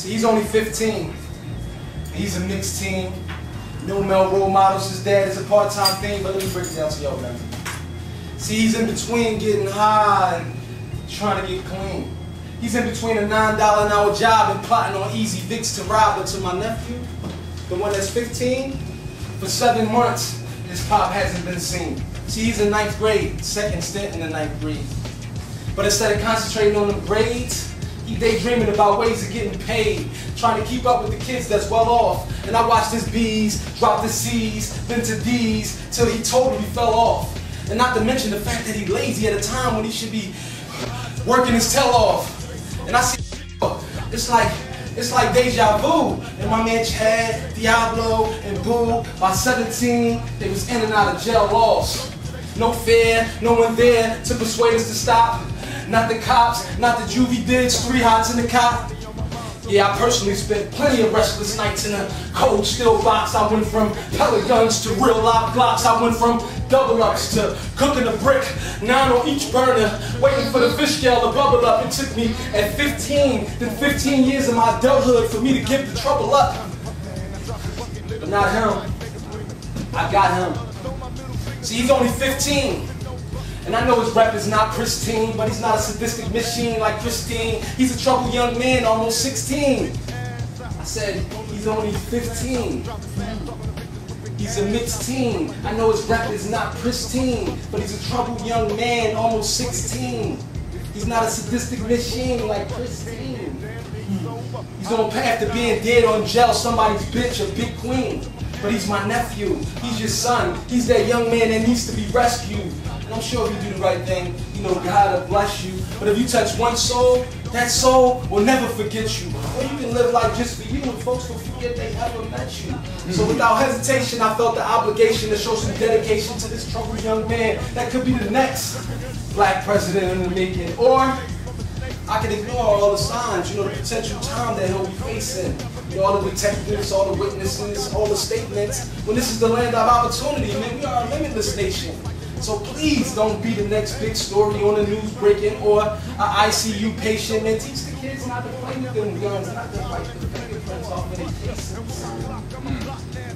See, he's only 15. He's a mixed team. No male role models. His dad is a part-time thing, but let me break it down to y'all, man. See, he's in between getting high and trying to get clean. He's in between a $9 an hour job and plotting on Easy Vicks to rob. But to my nephew, the one that's 15, for 7 months, his pop hasn't been seen. See, he's in 9th grade, second stint in the 9th grade. But instead of concentrating on the grades, he daydreaming about ways of getting paid, trying to keep up with the kids that's well off. And I watched his B's drop to C's, then to D's, till he totally fell off. And not to mention the fact that he's lazy at a time when he should be working his tail off. And I see, it's like deja vu. And my man Chad, Diablo, and Boo, by 17, they was in and out of jail lost. No fear, no one there to persuade us to stop. Not the cops, not the juvie digs, 3 hots in the cop. Yeah, I personally spent plenty of restless nights in a cold steel box. I went from pellet guns to real live Glocks. I went from double ups to cooking a brick, 9 on each burner, waiting for the fish scale to bubble up. It took me at 15, then 15 years of my adulthood for me to give the trouble up. But not him. I got him. See, he's only 15. And I know his rep is not pristine, but he's not a sadistic machine like Christine. He's a troubled young man, almost 16. I said, he's only 15. He's a mixed teen. I know his rep is not pristine, but he's a troubled young man, almost 16. He's not a sadistic machine like Christine. He's on path to being dead on jail, somebody's bitch, a big queen. But he's my nephew, he's your son, he's that young man that needs to be rescued. And I'm sure if you do the right thing, you know God will bless you. But if you touch one soul, that soul will never forget you. Or you can live life just for you and folks will forget they ever met you. So without hesitation, I felt the obligation to show some dedication to this troubled young man that could be the next black president in the making. Or I can ignore all the signs, you know, the potential time that he'll be facing. You know, all the detectives, all the witnesses, all the statements. When this is the land of opportunity, man, we are a limitless nation. So please don't be the next big story on the news breaking or an ICU patient, and teach the kids not to play with them guns, not to fight the fingerprints off of their faces.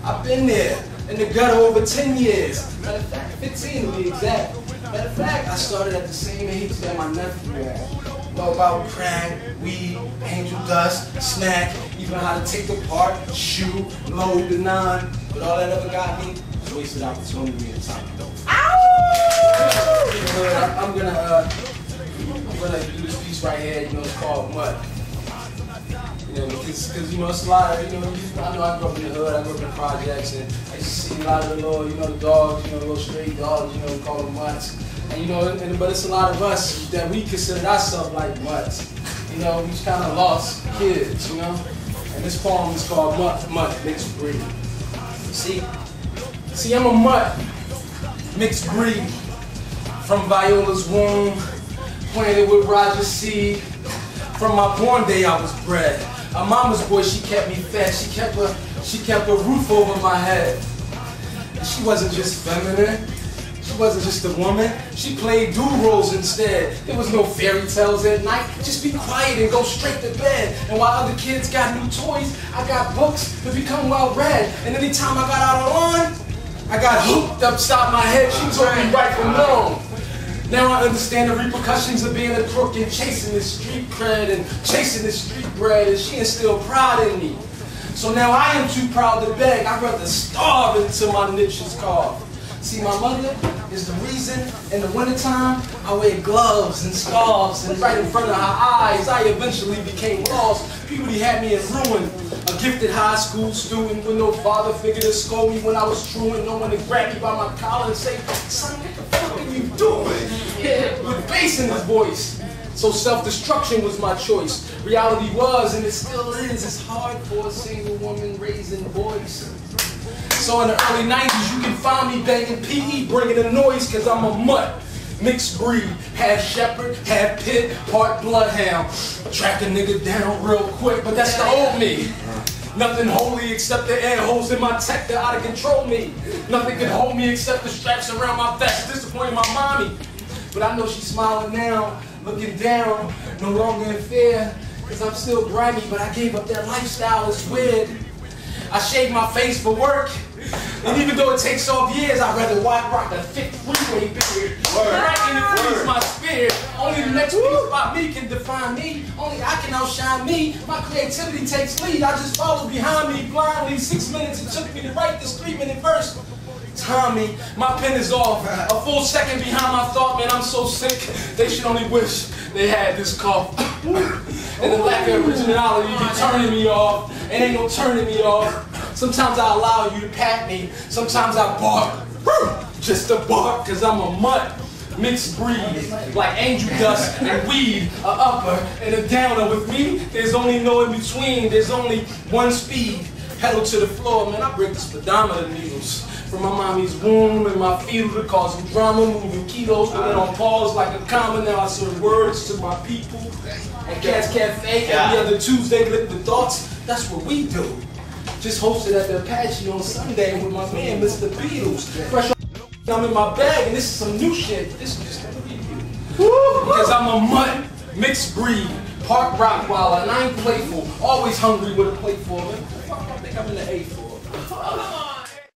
I've been there in the gutter over 10 years. Matter of fact, 15 to be exact. Matter of fact, I started at the same age that my nephew had. Know about crack, weed, angel dust, smack, even how to take apart, shoot, load the 9. But all that ever got me was wasted opportunity and time. I'm gonna do this piece right here. You know, it's called Mud. You know, because you know it's a lot of I know I grew up in the hood, I grew up in the projects, and I used to see a lot of the little the dogs, the little stray dogs, we call them mutts. And but it's a lot of us that we consider ourselves like mutts. We just kind of lost kids, And this poem is called Mutt, Mixed Breed. See, I'm a mutt, mixed breed, from Viola's womb, planted with Roger's seed. From my born day I was bred. A mama's boy, she kept me fed. She kept a roof over my head. And she wasn't just feminine. She wasn't just a woman. She played dude roles instead. There was no fairy tales at night. Just be quiet and go straight to bed. And while other kids got new toys, I got books to become well read. And anytime I got out of line, I got hooked upside my head. She told me right from wrong. Now I understand the repercussions of being a crook and chasing this street cred and chasing this street bread, and she instilled pride in me. So now I am too proud to beg. I'd rather starve until my niche is carved. See, my mother is the reason in the wintertime I wear gloves and scarves, and right in front of her eyes I eventually became lost. Puberty had me in ruin. A gifted high school student with no father figure to scold me when I was truant. No one to grab me by my collar and say, son, what the fuck are you doing? Yeah, with bass in his voice. So self-destruction was my choice. Reality was, and it still is, it's hard for a single woman raising voice. So in the early 90s, you can find me banging PE, bringing the noise, cause I'm a mutt. Mixed breed, half shepherd, half pit, part bloodhound. Track a nigga down real quick, but that's the old me. Nothing holy except the air holes in my tech that ought to control me. Nothing can hold me except the straps around my vest, disappointing my mommy. But I know she's smiling now, looking down, no longer in fear. Cause I'm still grimy, but I gave up that lifestyle, it's weird. I shave my face for work. And even though it takes off years, I'd rather rock a thick freeway beard. Right in it frees my spirit. Only the next piece about me can define me. Only I can outshine me. My creativity takes lead. I just follow behind me blindly. 6 minutes it took me to write this 3-minute verse. Tommy, my pen is off. A full second behind my thought, man, I'm so sick. They should only wish they had this cough. And the lack of originality be turning me off. And ain't no turning me off. Sometimes I allow you to pat me. Sometimes I bark. Just to bark, cause I'm a mutt. Mixed breed, like angel dust and weed. A upper and a downer. With me, there's only no in between. There's only one speed. Pedal to the floor, man, I break the speedometer needles. From my mommy's womb and my fetal to causing drama, moving kilos, put it on pause like a comma. Now I serve words to my people. At Cat's Cafe, every other Tuesday, lick the thoughts. That's what we do. Just hosted at the Apache on Sunday with my man, Mr. Beatles. Fresh I'm in my bag, and this is some new shit. This is just gonna be you. Because I'm a mutt, mixed breed, park Rottweiler, and I ain't playful. Always hungry with a plate for me. What the fuck I think I'm in the A for?